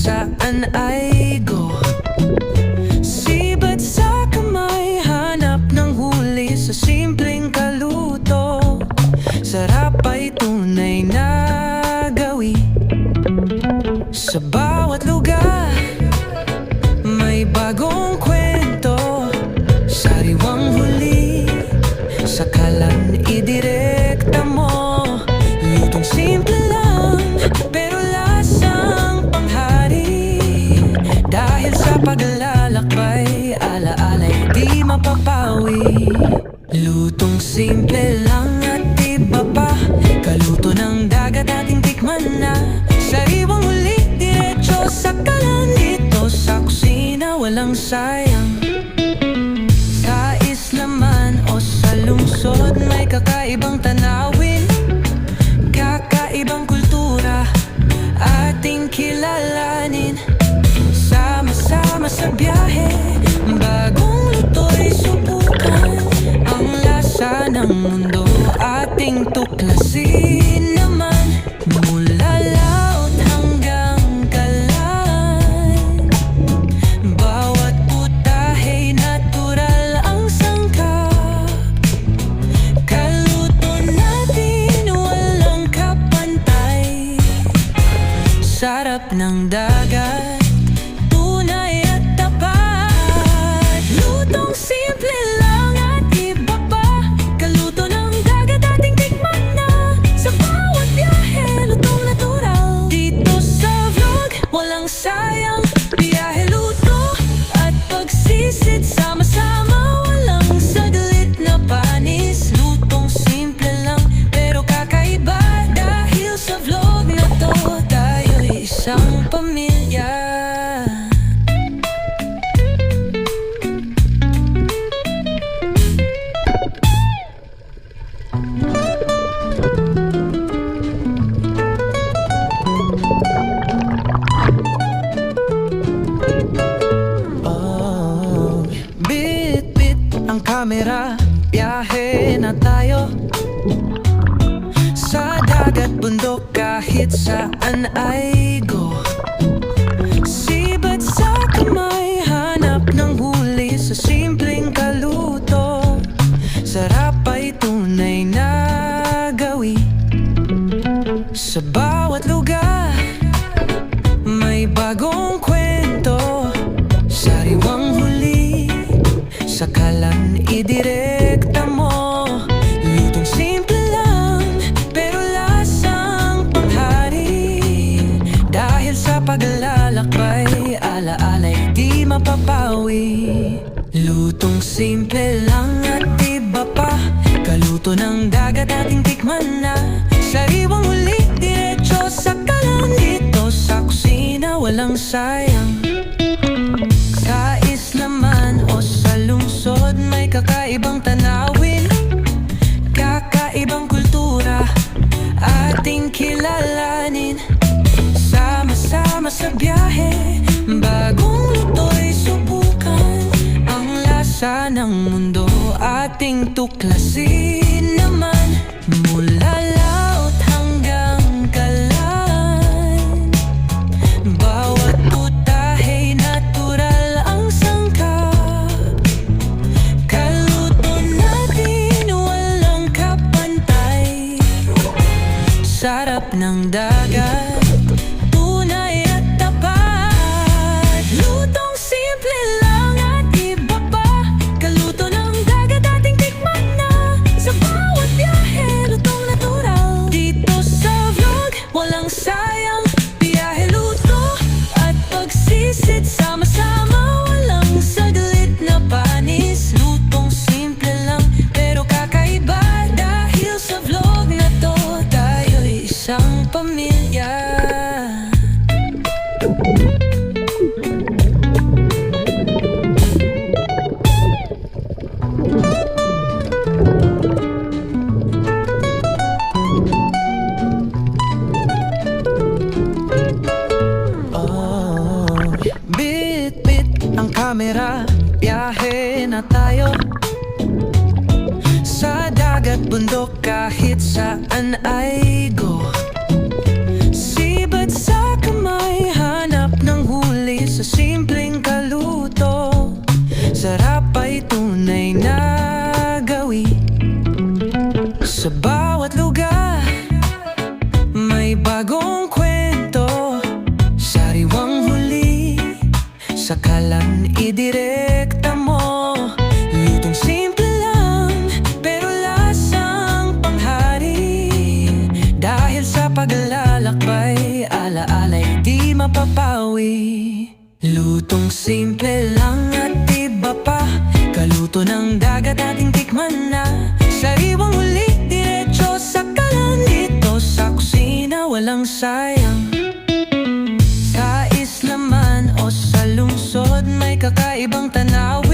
saan ay go. Sibat sa kamay, hanap ng huli sa simpleng kaluto. Sarap ay tunay na gawi. Sa bawat lugar may bagong kwento. Sariwang huli, sakalan idirekta mo. Lutong simple lang, pero lasang panghari. Dahil sa paglalakbay, alaala'y di mapapawi. Lutong simple lang at iba pa. Kaluto ng dagat ating tikman na. Sariwang huli, diretso sa kalan. Dito sa kusina, walang sayang. Sa isla man o sa lungsod, may kakaibang tanawin, kakaibang kultura ating kilalanin. Sama-sama sa biyahe, bagong luto'y subukan. Ang lasa ng mundo ating tuklasin naman. Mula laut hanggang kalan, bawat putahe natural ang sangkap. Kaluto natin walang kapantay. Sarap ng dagat, tunay at tapat. Lutong simple lang at iba pa. Kaluto ng dagat ating tikman na. Sa bawat biyahe, lutong natural. Dito sa vlog, walang sayang. Biyahe, luto at pagsisid, sama-sama, walang saglit na panis. Lutong simple lang, pero kakaiba. Dahil sa vlog na to, tayo'y isang pamilya. Oh, bit-bit ang kamera, biyahe na tayo. Sa dagat, bundok, kahit saan ay go. Sibat sa kamay, hanap ng huli sa simpleng kaluto. Sarap ay tunay na gawi. Sa bawat lugar may bagong kwento. Sariwang huli, sakalan idirekta mo. Lutong simple lang, pero lasang panghari. Dahil sa paglalakbay, alaala'y di mapapawi. Lutong simple lang at iba pa. Kaluto ng dagat ating tikman na. Sariwang huli, diretso sa kalan. Dito sa kusina, walang sayang. Sa isla man o sa lungsod, may kakaibang tanawin, kakaibang kultura ating kilalanin. Sama-sama sa biyahe, bagong luto'y subukan. Ang lasa ng mundo ating tuklasin naman. Mula laut hanggang kalan, bawat putahe natural ang sangkap. Kaluto natin walang kapantay. Sarap ng dagat, tunay at tapat. Lutong simple lang at iba pa. Kaluto ng dagat ating tikman na. Sa bawat biyahe, lutong natural. Dito sa vlog, walang sayang. Biyahe, luto at pagsisid, sama-sama, walang saglit na panis. Lutong simple lang, pero kakaiba. Dahil sa vlog na to, tayo'y isang pamilya. Oh, bit-bit ang kamera, biyahe na tayo. Sa dagat, bundok, kahit saan ay go. pawi. Lutong simple lang at iba pa, kaluto ng dagat ating tikman na. Sariwang uli, diretso sa kalan, dito sa kusina walang sayang. Sa isla man o sa lungsod, may kakaibang tanaw.